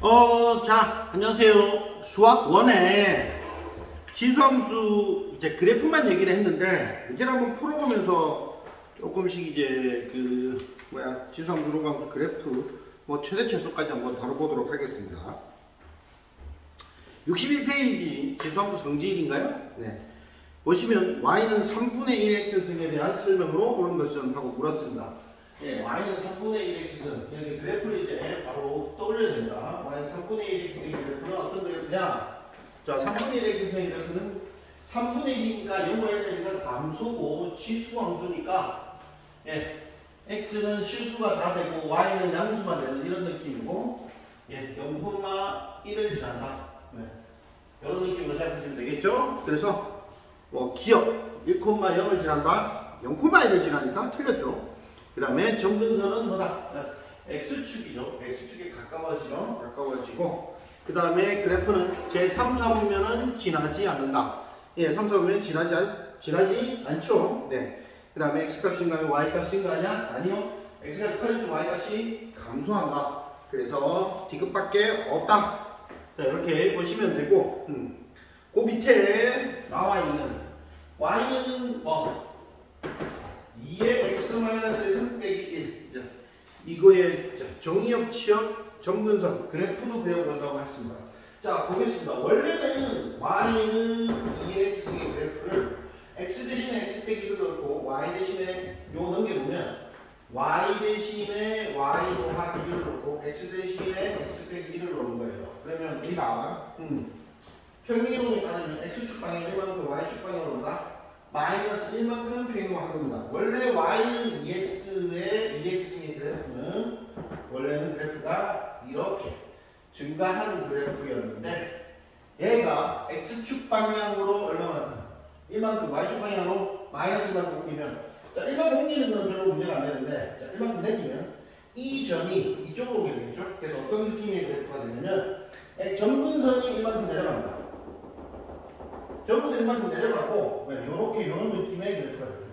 자, 안녕하세요. 수학 1에 지수함수 이제 그래프만 얘기를 했는데, 이제 한번 풀어보면서 조금씩 이제 지수함수, 로그함수, 그래프, 최대 최소까지 한번 다뤄보도록 하겠습니다. 61페이지 지수함수 성질인가요? 네. 보시면 y는 3분의 1x승에 대한 설명으로 옳은 것은 하고 물었습니다. 예, y는 3분의 1x승. 여기 그래프를 이제 바로 떠올려야 된다. y는 3분의 1x승의 그래프는 어떤 그래프냐? 자, 3분의 1x승의 그래프는 3분의 1이니까 0과 1이니까 감소고 치수가 함수니까, 예, x는 실수가 다 되고 y는 양수만 되는 이런 느낌이고, 예, 0,1을 지난다. 네. 이런 느낌으로 생각하시면 되겠죠? 그래서 기억 1,0을 지난다. 0,1을 지나니까 틀렸죠. 그 다음에 점근선은 뭐다? x축이죠. x축에 가까워지고, 그 다음에 그래프는 제3, 4보면은 지나지 않는다. 예, 3, 4보면 지나지 않죠. 네. 그 다음에 x값인가요? y값인가냐? 아니요. x값이 커질수록 y값이 감소한다. 그래서 D급밖에 없다. 자, 이렇게 보시면 되고, 그 밑에 나와 있는 y는 2의 x-1 빼기 1. 이거의 정의역, 치역, 점근선, 그래프도 그려본다고 했습니다. 자, 보겠습니다. 원래는 y는 2의 x승의 그래프를 x 대신에 x 빼기 1을 넣고 y 대신에 요 넘겨보면 y 대신에 y 더하기 1을 넣고 x 대신에 x 빼기 1을 넣는 거예요. 그러면 우리가 평행이동에 따르면 x축 방향 1만큼 y축 방향으로 온다. 마이너스 1만큼 평행이동을 겁니다. 원래 y는 2x의 2x승의 그래프는 원래는 그래프가 이렇게 증가하는 그래프였는데, 얘가 x축 방향으로 얼마만큼? 1만큼 y축 방향으로 마이너스 1만큼 옮기면, 자, 1만큼 옮기는 건 별로 문제가 안 되는데, 자, 1만큼 내리면 이 점이 이쪽으로 오게 되겠죠? 그래서 어떤 느낌의 그래프가 되냐면, 점근선이 1만큼 내려갑니다. 점근선이 1만큼 내려가고, 요렇게 요런 느낌의 그래프가 되겠고요.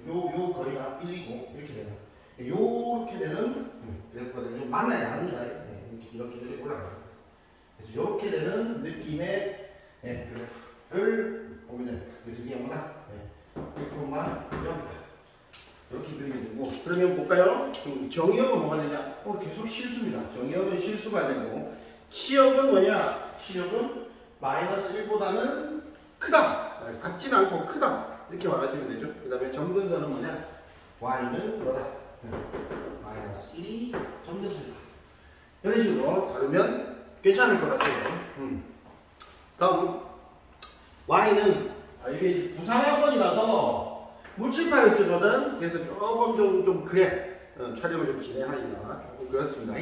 요 거리가 1이고, 이렇게 되는. 요렇게 되는 그래프가 되죠. 만나야 합니다. 이렇게 올라가요. 그래서 요렇게 되는 느낌의 그래프를 보면 됩니다. 그래서 이게 뭐다? 1,0입니다. 이렇게 그리게 되고, 그러면 볼까요? 정의역은 뭐가 되냐? 계속 실수입니다. 정의역은 실수가 되고, 치역은 뭐냐? 치역은 마이너스 1보다는 크다. 같지는 않고 크다. 이렇게 말하시면 되죠. 그 다음에 점근선은 뭐냐? y는 뭐다? 마이너스 1이 점근선이다. 이런 식으로 다루면 괜찮을 것 같아요. 다음, y는, 이게 부산학원이라서 물질파를 쓰거든. 그래서 조금 좀 그래. 촬영을 좀 진행하기가 조금 그렇습니다.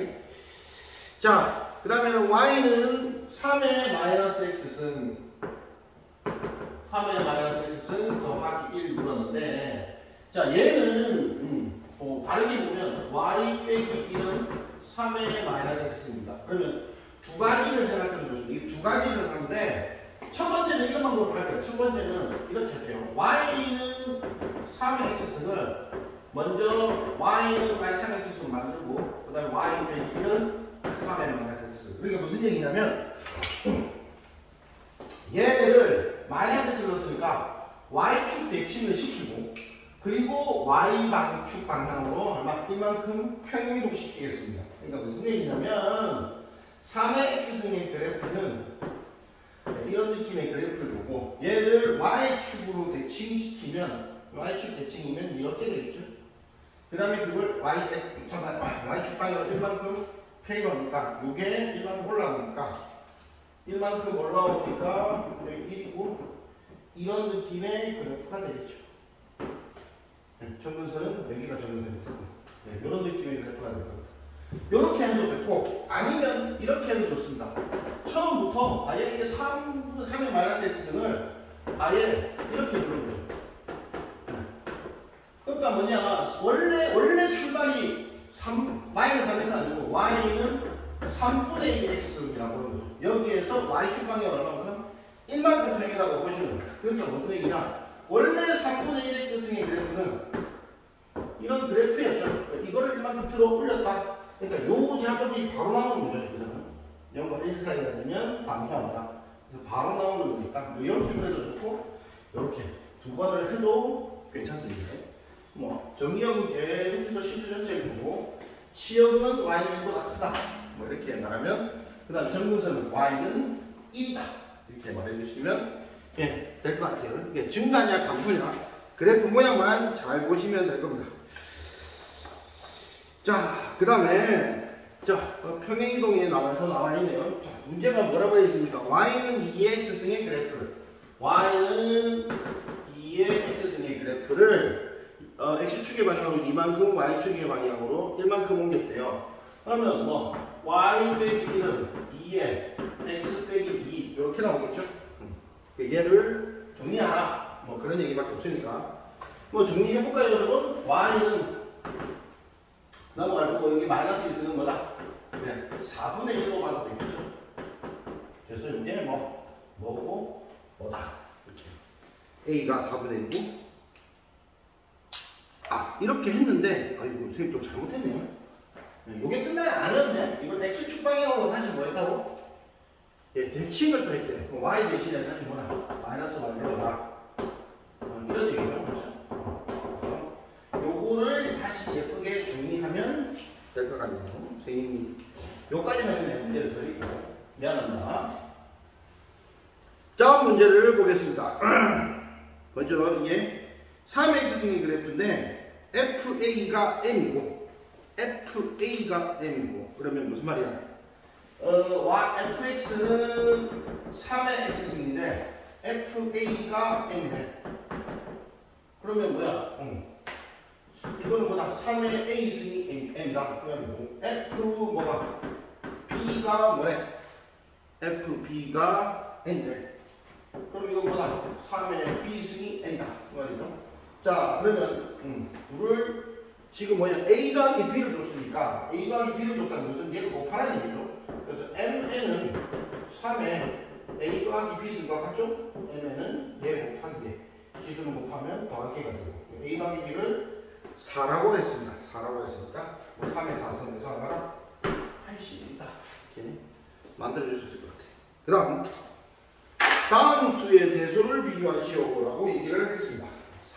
자, 그 다음에 y는 3의 마이너스 x승, 3의 마이너스 x승 더하기 1 물었는데, 자, 얘는 다르게 보면 y 빼기 1은 3의 마이너스 x승입니다. 그러면 두 가지를 생각해 보겠습니다. 이 두 가지를 하는데, 첫 번째는 이런 방법을 할 거예요. 첫 번째는 이렇게 할게요. y는 3의 x승을 먼저 y는 y 3의 x승 만들고, 그 다음에 y 빼기 1은 3의 마이너스 x승. 그러니까 무슨 얘기냐면, 얘를 마이너스 x를 넣었으니까 y축 대칭을 시키고, 그리고 y축 방향으로 이만큼 평행이동 시키겠습니다. 그러니까 무슨 얘기냐면, 3의 x승의 그래프는 이런 느낌의 그래프를 보고, 얘를 y축으로 대칭시키면, y축 대칭이면 이렇게 되겠죠. 그 다음에 그걸 y축 방향으로 1만큼 페이로니까, 이게 1만큼 올라오니까, 1만큼 올라오니까 여기 1이고, 이런 느낌의 그래프가 되겠죠. 점근선은 여기가 점근선이 되고, 이런 느낌의 그래프가 될 겁니다. 이렇게 해도 되고, 아니면 이렇게 해도 좋습니다. 처음부터 아예 이게 3의 마이너스 x승을 아예 이렇게 부르는. 그러니까 뭐냐, 원래 출발이 마이너스 3에서 아니고 y는 3분의 1 x승이라고 하는 거죠. 여기에서 y축 방향 얼마만큼? 1만큼 평이라고 보시면 돼요. 그러니까 무슨 얘기냐, 원래 3분의 1 x승의 그래프는 이런 그래프였죠. 이거를 1만큼 들어 올렸다. 그러니까 요 작업이 바로 나오는 거죠. 그러면 0과 1 사이가 되면 감소한다. 그래서 바로 나오는 거니까 이렇게 그래도 좋고 이렇게 두 번을 해도 괜찮습니다. 뭐 정의역은 계속해서 실수 전체를 보고 치역은 y는 1보다 크다. 뭐 이렇게 말하면 그다음 정근선은 y는 1이다. 이렇게 말해주시면 예, 될 것 같아요. 이게 증가냐 감소냐 그래프 모양만 잘 보시면 될 겁니다. 자, 그 다음에 평행이동에 나와 있네요. 자, 문제가 뭐라고 되어 있습니까? y는 2의 x승의 그래프를 y는 2의 x승의 그래프를 x축의 방향으로 이만큼 y축의 방향으로 1만큼 옮겼대요. 그러면 뭐 y 빼기 1은 2의 x 빼기 2 이렇게 나오겠죠? 얘를 정리하라. 뭐 그런 얘기밖에 없으니까 뭐 정리해볼까요, 여러분? y는 넘어갈 거고 여기 마이너스 있는 거다. 네, 4분의 1로 봐도 되겠죠. 그래서 이게 뭐고 뭐다. 이렇게 a가 4분의 1이고 이렇게 했는데 아이고 선생님 좀 잘못했네요. 이게 끝나면 안 해도 돼. 이걸 x축 방향으로 다시 뭐 했다고? 예, 대칭을 또 했대. y 대신에 다시 뭐라? 마이너스 만들어라. 이런 얘기죠. 그렇죠? 요거를 다시 예쁘게 정리하면 될 것 같네요. 선생님이 요까지만 하면 문제를 드리고 미안합니다. 다음 문제를 보겠습니다. 먼저 이게 3x승의 그래프인데 FA가 M이고 FA가 M이고 그러면 무슨 말이야? fx는 3의 x승인데 fa가 m이네. 그러면 뭐야? 이거는 뭐다? 3의 a승이 m이다. 그러면 f 뭐가? b가 뭐래? fb가 n이래. 그럼 이거 뭐다? 3의 b승이 n이다. 그 말이죠. 자, 그러면 둘을 지금 뭐냐? a 더하기 b를 줬으니까 a 더하기 b를 줬다는 것은 얘를 곱하라는 얘기죠. 그래서 mn은 3의 a 더하기 b 승과 같죠? mn은 얘 곱하기 얘. 지수는 곱하면 더하기가 되고 a 더하기 b를 4라고 했습니다. 4라고 했으니까 3의 4승에서 얼마나? 80이다. 이렇게 만들어 줄 수 있을 것 같아요. 그 다음 다음 수의 대소를 비교하시오라고 얘기를 하겠습니다.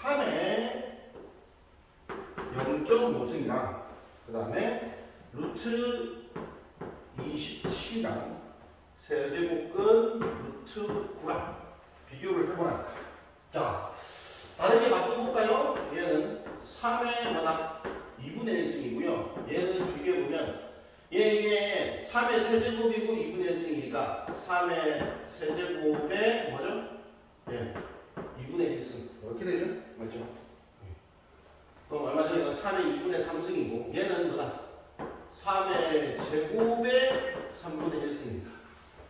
3의 0.5승이랑 그 다음에 루트 27이랑 세제곱근 루트 9랑 비교를 해보라. 자, 다르게 바꿔볼까요? 얘는 3의 뭐다? 2분의 1승이고요. 얘는 비교해보면 얘 3의 세제곱이고 2분의 1승이니까 3의 세제곱에 뭐죠? 예, 2분의 1승 이렇게 되죠? 맞죠? 그럼 얼마죠? 이건 3의 2분의 3승이고 얘는 뭐다? 3의 제곱에 3분의 1승입니다.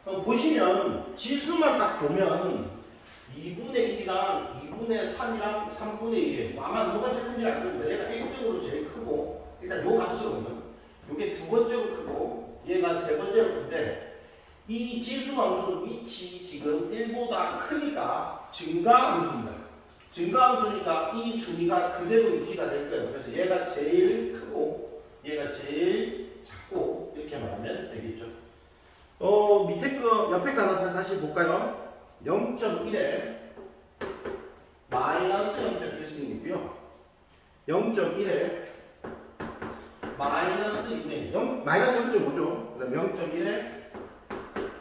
그럼 보시면 지수만 딱 보면 2분의 1이랑 2분의 3이랑 3분의 1이에요. 아마 누가 제일 큰지 알 겁니다. 얘가 1등으로 제일 크고 일단 요 값으로는 요게 두 번째로 크고 얘가 세 번째로 큰데 이 지수함수는 위치 지금 1보다 크니까 증가함수입니다. 증가함수니까 이 순위가 그대로 유지가 될 거예요. 그래서 얘가 제일 크고 얘가 제일 작고 이렇게 말하면 되겠죠. 밑에 거 옆에 거 하나 다시 볼까요? 0.1에 마이너스 0.1승이고요. 0.1에 마이너스 2네. 마이너스 0.5죠. 그 다음 0.1에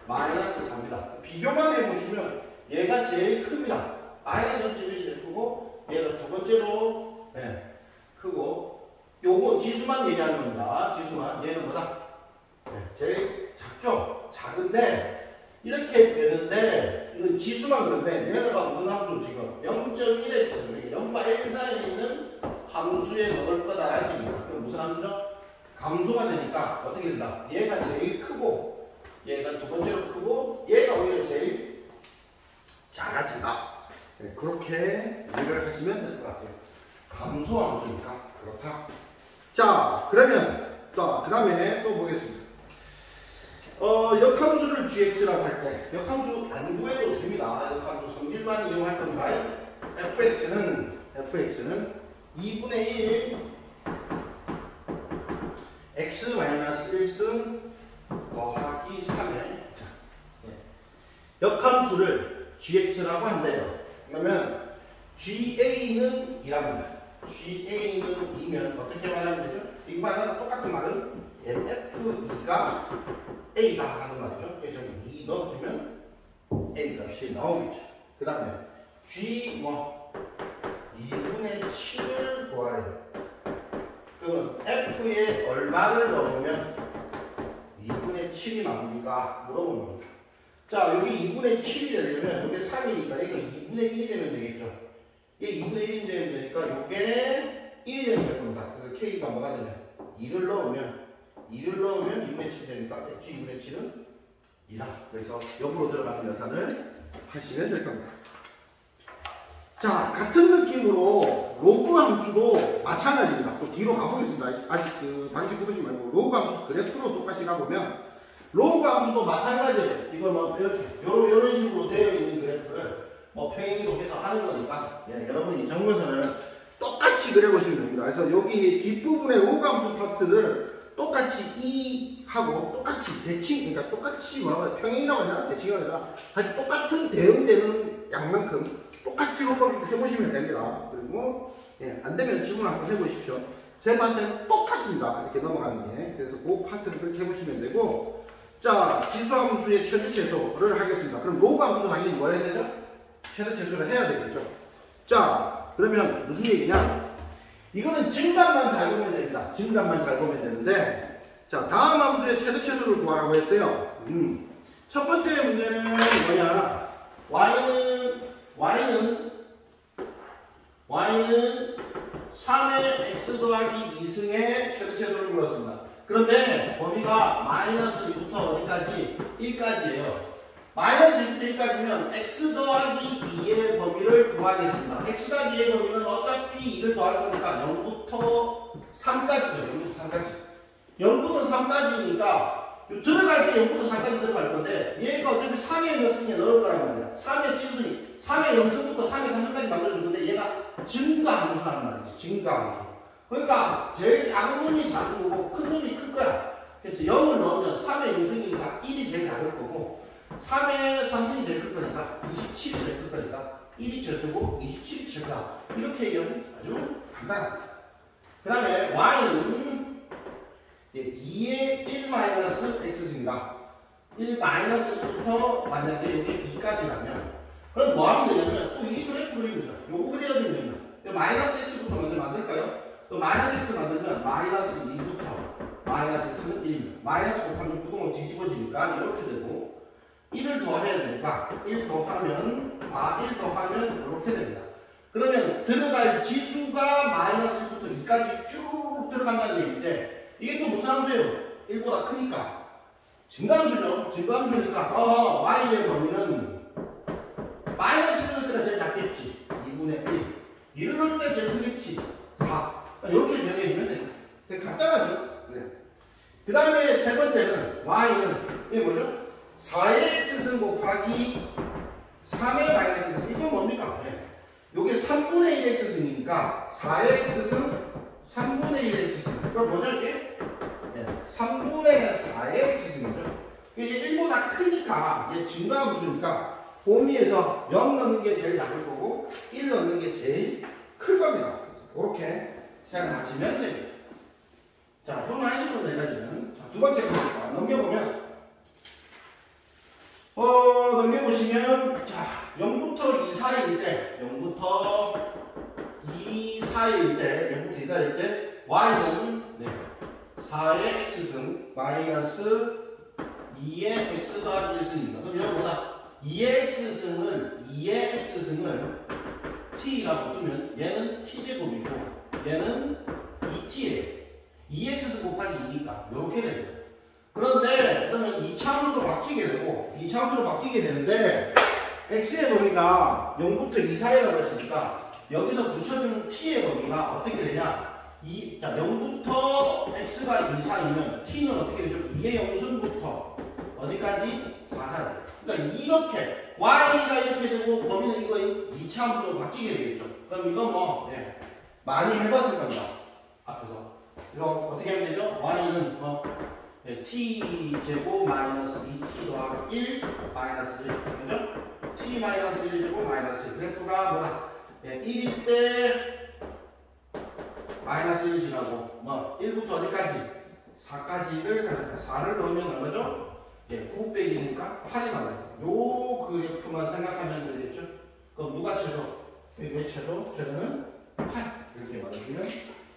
마이너스 4입니다. 비교만 해보시면 얘가 제일 큽니다. 마이너스 0.1이 제일 크고 얘가 두 번째로 크고 요거 지수만 얘기하는 겁니다. 지수만. 얘는 뭐다? 제일 작죠? 작은데 이렇게 되는데 이건 지수만 그런데 얘네가 무슨 함수 지금 0.1에 있어요. 0과 1 사이에 있는 함수에 넣을 거다 이렇게입니다. 그럼 무슨 함수죠? 감소가 되니까 어떻게 된다? 얘가 제일 크고 얘가 두 번째로 크고 얘가 오히려 제일 작아진다. 네, 그렇게 이해를 하시면 될 것 같아요. 감소함수니까 그렇다. 자, 그러면 또 그 다음에 또 보겠습니다. 역함수를 gx라고 할 때 역함수 안 구해도 됩니다. 역함수 성질만 이용할 겁니다. fx는 2분의 1 x-1승 더하기 3의 역함수를 gx라고 한대요. 그러면 ga는 이랍니다. ga는 2면 어떻게 말하면 되죠? 이거랑 똑같은 말은 f2가 a가 하는 말이죠. 그래서 2 넣어주면 a 값이 나오겠죠. 그 다음에 g 2분의 7을 구하래요. 그럼 f에 얼마를 넣으면 2분의 7이 나옵니까? 물어보는 겁니다. 자, 여기 2분의 7이 되려면 이게 3이니까 여기가 2분의 1이 되면 되겠죠. 이게 2분의 1이 되면 되니까 이게 1이 되면 될 겁니다. 그래서 k가 뭐가 되면 2를 넣으면 2분의 7이 되니까 x 2분의 7은 2다. 그래서 옆으로 들어가는 계산을 하시면 될 겁니다. 자, 같은 느낌으로 로그 함수도 마찬가지입니다. 또 뒤로 가보겠습니다. 아직 그 방식 보시지 말고 로그 함수 그래프로 똑같이 가보면 로그 함수도 마찬가지예요. 이걸 뭐 이렇게 요런 식으로 되어 있는 그래프를 뭐 평행이동 해서 하는 거니까 여러분이 정거선을 똑같이 그려보시면 됩니다. 그래서 여기 뒷부분의 로그 함수 파트를 똑같이 2 하고 똑같이 대칭, 그러니까 똑같이 뭐라고 해야 평행이라고 해야 대칭이라고 해야 사실 똑같은 대응되는 양만큼 똑같이 로그를 해보시면 됩니다. 그리고 안 되면 질문 한번 해보십시오. 세 번째는 똑같습니다. 이렇게 넘어가는 게. 그래서 그 파트를 그렇게 해보시면 되고, 자, 지수함수의 최대최소를 하겠습니다. 그럼 로그 함수도 당연히 뭘 해야 되죠? 최대최소를 해야 되겠죠. 자, 그러면 무슨 얘기냐? 이거는 증감만 잘 보면 됩니다. 증감만 잘 보면 되는데, 자, 다음 함수의 최대최소를 구하라고 했어요. 첫 번째 문제는 뭐냐? y는 3의 x 더하기 2승의 최대최소를 물었습니다. 그런데 범위가 마이너스 2부터 어디까지? 1까지예요. 마이너스 2부터 1까지면 x 더하기 2의 범위를 구하겠습니다. x 더하기 2의 범위는 어차피 2를 더할 거니까 0부터 3까지죠. 0부터 3까지니까 들어갈 때 0부터 3까지 들어갈 건데 얘가 어차피 3의 몇 승에 넣을 거란 말이야. 3의 치수니 3의 0승부터 3의 3승까지 만들어줄 건데 얘가 증가함수라는 말이지. 증가함수. 그러니까 제일 작은 놈이 작은 거고 큰 놈이 클 거야. 그래서 0을 넣으면 3의 0승이니까 1이 제일 작을 거고 3의 3승이 제일 클 거니까 27이 제일 클 거니까 1이 최소고 27이 최소다. 이렇게 얘기하면 아주 간단합니다. 그 다음에 y는 2의 1-x승이다. 1-부터 만약에 여기 2까지라면 그럼 뭐 하면 되냐면 또 이 그래프 그립니다. 요거 그려주면 됩니다. 마이너스 x부터 먼저 만들까요? 또 마이너스 x 만들면 마이너스 2부터 마이너스 x는 1입니다. 마이너스 곱하면 구동은 뒤집어지니까 이렇게 되고 1을 더해야 되니까 1 더하면 이렇게 됩니다. 그러면 들어갈 지수가 마이너스 1부터 2까지 쭉 들어간다는 얘기인데 이게 또 무슨 함수예요? 1보다 크니까 증가함수죠. 증가함수니까 y의 범위는 마이너스 1을 넣을 때가 제일 작겠지. 2분의 1. 1을 넣을 때 제일 크겠지. 4. 이렇게 정해주면 됩니다. 되게 간단하죠? 네. 그 다음에 세 번째는 y는 이게 뭐죠? 4의 x승 곱하기 3의 마이너스 x승. 이건 뭡니까? 네. 요게 3분의 1 x승이니까 4의 x승 3분의 1 x승. 그럼 뭐죠 이게? 네. 3분의 4의 x승이죠. 이게 1보다 크니까 이게 증가함수니까 범위에서 0 넣는 게 제일 작을 거고 1 넣는 게 제일 클 겁니다. 그렇게 생각하시면 됩니다. 자, 형을 하시면 되까지는. 자, 두 번째 겁니다. 넘겨보면, 넘겨보시면, 자, 0부터 2 사이일 때, 0부터 2 사이일 때, y는 4의 x승 마이너스 2의 x 더하기 1승입니다. 그럼 여기 뭐다? 2의 x승을 t라고 두면 얘는 t제곱이고 얘는 2t예요. 2x승 곱하기 2니까 이렇게 됩니다. 그런데 그러면 2차함수로 바뀌게 되는데 x의 범위가 0부터 2 사이라고 했으니까 여기서 붙여주는 t의 범위가 어떻게 되냐? 0부터 x가 2 사이면 t는 어떻게 되죠? 2의 0승부터 어디까지? 4 사이. 그러니까 이렇게 y가 이렇게 되고 범위는 이거 2차 함수로 바뀌게 되겠죠. 그럼 이건 뭐 많이 해봤을 겁니다. 앞에서. 이거 어떻게 하면 되죠? y는 t제곱 마이너스 2t 더하기 1 마이너스 1. 그죠? t 마이너스 1제곱 마이너스 1. 그래프가 뭐다? 1일 때 마이너스 1 지나고 1부터 어디까지? 4까지를 생각해. 4를 넣으면 얼마죠? 9 빼기 1이니까 8이 나와요. 요 그래프만 생각하면 되겠죠? 그럼 누가 최소? 이게 최소? 최소는 8. 이렇게 말해주면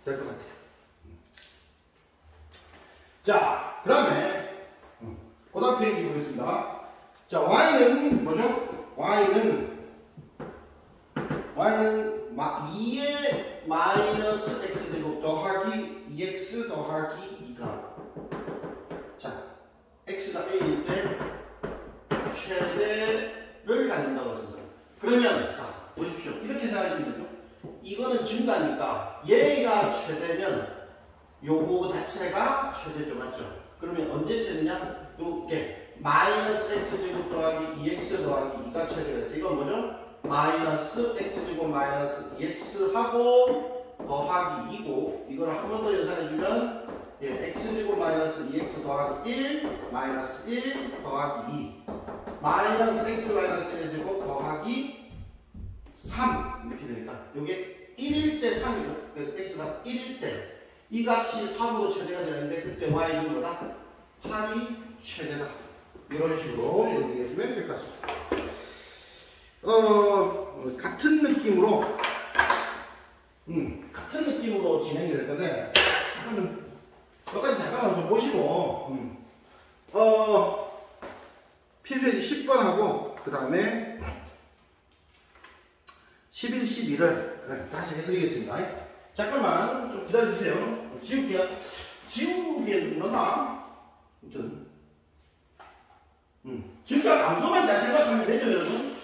될 것 같아요. 자, 그 다음에 그 다음 페이지 보겠습니다. 자, y는 뭐죠? y는 2의 마이너스 x제곱 더하기 2x 더하기 2가 자, x가 a일 때 최대를 갖는다고 했습니다. 그러면 자, 보십시오. 이렇게 생각하시면 되죠? 이거는 증가니까 얘가 최대면 요거 자체가 최대죠. 맞죠? 그러면 언제 최대냐? 요게 마이너스 x제곱 더하기 2x 더하기 2가 최대가 돼. 이건 뭐죠? 마이너스 x제곱 마이너스 2x 하고 더하기 2고 이걸 한 번 더 연산해주면 x제곱 마이너스 2x 더하기 1 마이너스 1 더하기 2 마이너스 x 마이너스 1제곱 더하기 3 이렇게 되니까 요게 1일 때 3이죠. 그래서 x가 1일 때 이 값이 3으로 최대가 되는데 그때 y는 뭐다? 8이 최대다. 이런 식으로 얘기해주면 될 것 같습니다. 같은 느낌으로 진행이 될 건데, 여기까지 잠깐만 좀 보시고, 필수예지 10번하고, 그 다음에 11, 12를 다시 해드리겠습니다. 잠깐만 좀 기다려주세요. 지울게요. 지우기에는 그러나, 아무튼, 지금까지 감소만 잘 생각하면 되죠, 여러분?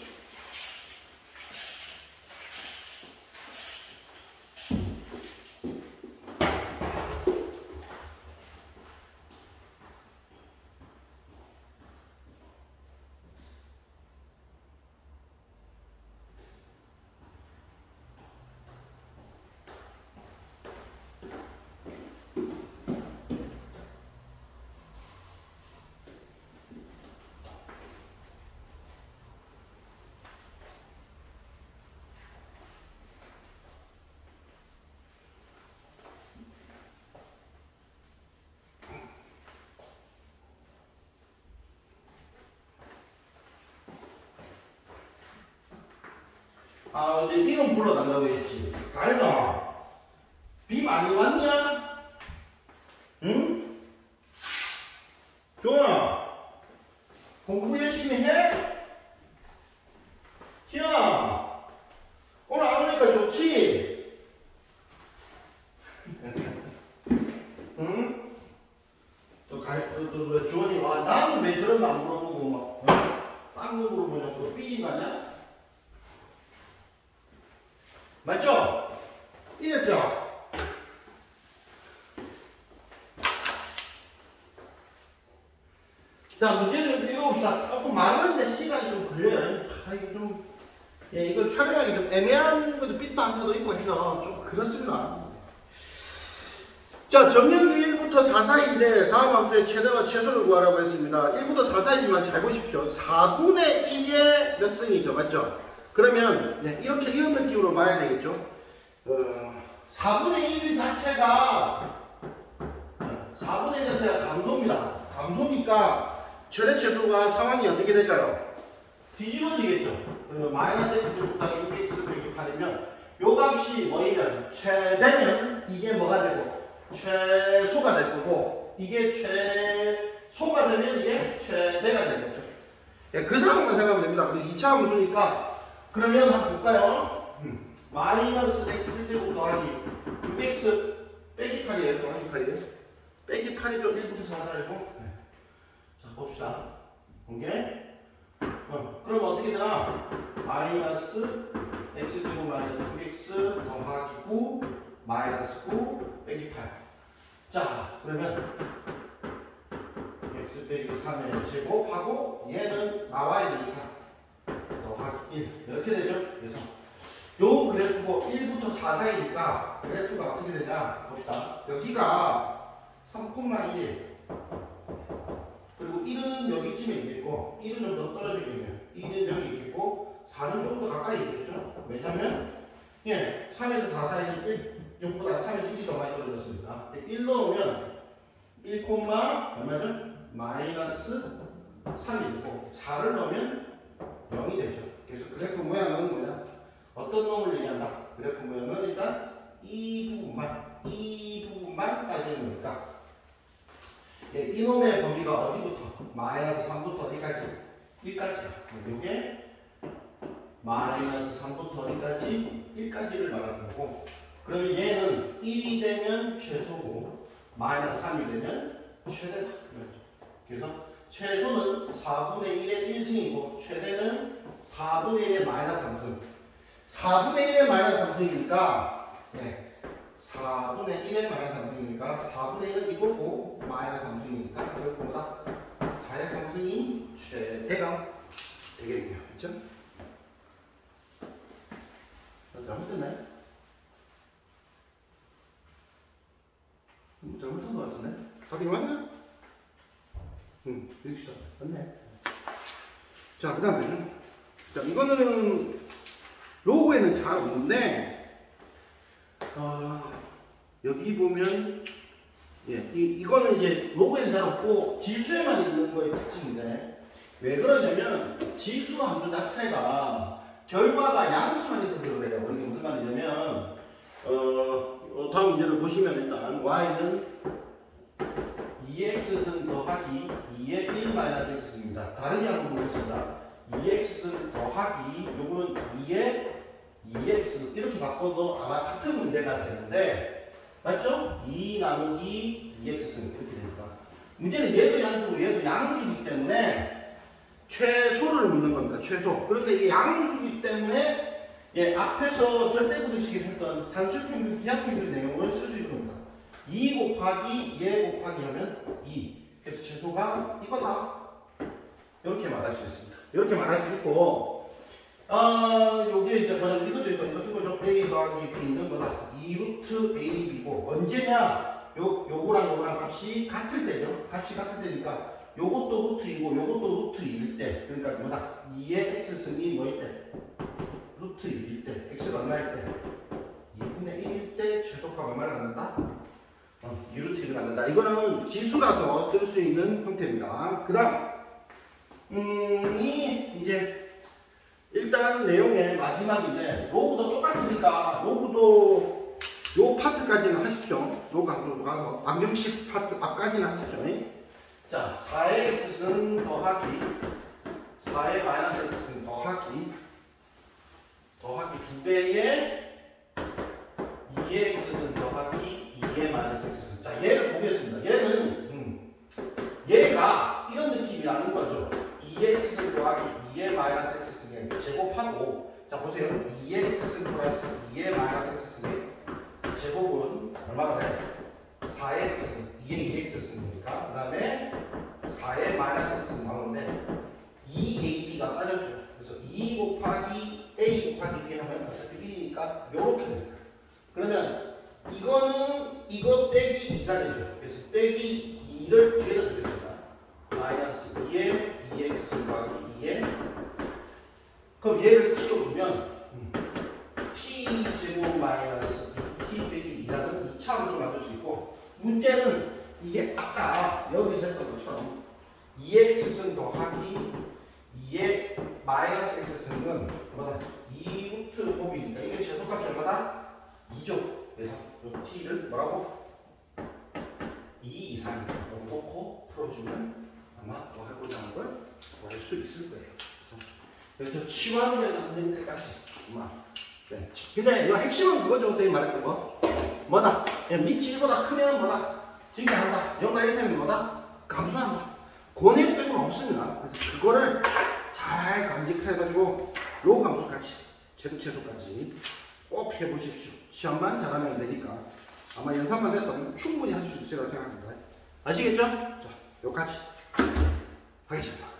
근데 이름 불러달라고 했지. 가연아, 비 많이 왔냐? 응? 조은아, 공부 열심히 해? 희연아, 오늘 안 오니까 좋지? 응? 주원이, 나는 왜 저런 거 안 물어보고, 딴 거 물어보냐고, 또 삐진 거 아니야? 맞죠? 삐졌죠? 자, 문제를 읽어봅시다. 조금 많은데 시간이 좀 걸려요. 이거 좀, 이거 촬영하기 좀 애매한 것도 삐빠한 것도 있고 해서 좀 그렇습니다. 자, 정렬기 1부터 4 사이인데 다음 함수의 최대와 최소를 구하라고 했습니다. 1부터 4 사이지만 잘 보십시오. 4분의 1의 몇 승이죠. 맞죠? 그러면 이렇게 이런 느낌으로 봐야 되겠죠. 4분의 1 자체가 4분의 1 자체가 감소입니다. 감소니까 최대 최소가 상황이 어떻게 될까요? 뒤집어지겠죠. 그러면 마이너스 x제곱 더하기 6x 빼기 8이면 요 값이 뭐이면 최대면 이게 뭐가 되고 최소가 될 거고 이게 최소가 되면 이게 최대가 되겠죠. 그 상황만 생각하면 됩니다. 그리고 2차 함수니까 그러면 한번 볼까요? 마이너스 x제곱 더하기 6x 빼기 8이에요. 더하기 8이에요. 빼기 8이죠. 1부터 4사이고. 자, 봅시다. 이게 그럼 어떻게 되나? 마이너스 x제곱 마이너스 6x 더하기 9 마이너스 9 빼기 8. 자, 그러면 x 빼기 3의 제곱하고 얘는 나와야 되니까 더하기 1 이렇게 되죠. 그래서 요 그래프고 1부터 4 사이니까 그래프가 어떻게 되냐 봅시다. 봅시다. 여기가 3,1. 그리고 1은 여기쯤에 있겠고, 1은 좀 더 떨어져 있겠네요. 1은 여기 있겠고, 4는 조금 더 가까이 있겠죠? 왜냐면, 3에서 4 사이는 6보다 3에서 1이 더 많이 떨어졌으니까. 1 넣으면 1, 얼마죠? 마이너스 3이 있고, 4를 넣으면 0이 되죠. 그래서 그래프 모양은 뭐냐? 어떤 놈을 얘기한다? 그래프 모양은 일단 이 부분만 따지는 거니까. 이놈의 범위가 어디부터? 마이너스 3부터 어디까지? 1까지야. 이게 마이너스 3부터 어디까지? 1까지를 말하는 거고. 그럼 얘는 1이 되면 최소고, 마이너스 3이 되면 최대다. 그래서 최소는 4분의 1의 1승이고, 최대는 4분의 1의 마이너스 3승. 4분의 1의 마이너스 3승이니까, 4분의 1의 마이너스 3승이니까, 4분의 1은 이거고, 마이너스 3승이니까, 그것보다 4의 3승이 최대가 되겠네요. 그쵸? 잘못됐나요? 잘못한 것 같은데? 답이 맞나? 여기 있어. 맞네. 자, 그 다음에. 자, 이거는 로고에는 잘 없는데, 여기 보면, 이거는 이제 로고에는 잘 없고, 지수에만 있는 거의 특징인데, 왜 그러냐면, 지수 함수 자체가 결과가 양수만 있어서 그래요. 이게 무슨 말이냐면, 다음 문제를 보시면 일단, y는 2x승 더하기 2의 1 마이너스 x승입니다. 다른 양으로 보겠습니다. 2x승 더하기 요거는 2의 2x 이렇게 바꿔도 아마 같은 문제가 되는데, 맞죠? 2 나누기 2x승 이렇게 되니까 문제는 얘도 양수고 얘도 양수이기 때문에 최소를 묻는 겁니다. 최소. 그런데 이 양수이기 때문에 앞에서 절대구도식에 했던 산술평균, 기하평균 내용을 쓸 수 있는 겁니다. 2 곱하기 얘 곱하기 하면 2. 그래서 최소가 이거다. 이렇게 말할 수 있습니다. 이렇게 말할 수 있고, 요게 이제 뭐냐면 이것도 이거 쓰고 좀 a 더하기 b는 뭐다? 2루트 ab고, 언제냐? 요거랑 값이 같을 때죠. 값이 같을 때니까 요것도 루트이고 요것도 루트 2일 때, 그러니까 뭐다? 2의 x승이 뭐일 때? 루트 2일 때, x가 얼마일 때? 2분의 1일 때 최소값 얼마를 갖는다? 2루트 1을 갖는다. 이거는 지수라서 쓸 수 있는 형태입니다. 그 다음, 이제 일단 내용의 마지막인데, 로그도 똑같으니까 로그도 요 파트까지는 하십시오. 로그 앞으로 가서 방정식 파트 앞까지는 하십시오. 자, 4의 x승 더하기 4의 마이너스 x승 더하기 2배의 2의 x승 더하기 2의 마이너스 x승. 자, 얘를 보겠습니다. 얘는 얘가 이런 느낌이라는 거죠. 2의 x승 더하기 2의 마이너스 x승의 제곱하고, 자 보세요. 2의 x승 플러스 2의 마이너스 x승의 제곱은 얼마가 돼? 4의 x승, 2의 2x승이니까 그 다음에 4의 마이너스 x승 나오는데 2ab가 빠졌죠. 그래서 2 곱하기 a 곱하기 b 하면 어차피 1이니까 요렇게 됩니다. 그러면 이거는 이거 빼기 2가 되죠. 그래서 빼기 2를 뒤에다 두겠습니다. 마이너스 2의 2x 더하기 2의, 그럼 얘를 t로 두면 t제곱 마이너스 2t 빼기 2라는 2차 함수를 만들 수 있고, 문제는 이게 아까 여기서 했던 것처럼 2x승 더하기 2의 마이너스 x승은 뭐다? 2루트 곱이니까 이게 최소값이 얼마다? 2죠. 그래서 t를 뭐라고? 2 이상이라고 놓고 풀어주면 아마 뭐 해보자 하는 걸 알 수 있을 거예요. 그래서 치환에서 선생님 때까지 아마. 네. 근데 이 핵심은 그거죠. 선생님 말했던 거. 뭐다? 밑이 1보다 크면 뭐다? 증가한다. 0과 1 사이면 뭐다? 감소한다. 권해 빼고는 없습니다. 그래서 그거를 잘 간직해가지고 로우 감소까지, 최소까지 꼭 해보십시오. 시험만 잘하면 되니까 아마 연산만 됐다면 충분히 하실 수 있을 거라고 생각합니다. 아시겠죠? 자, 여기까지 하겠습니다.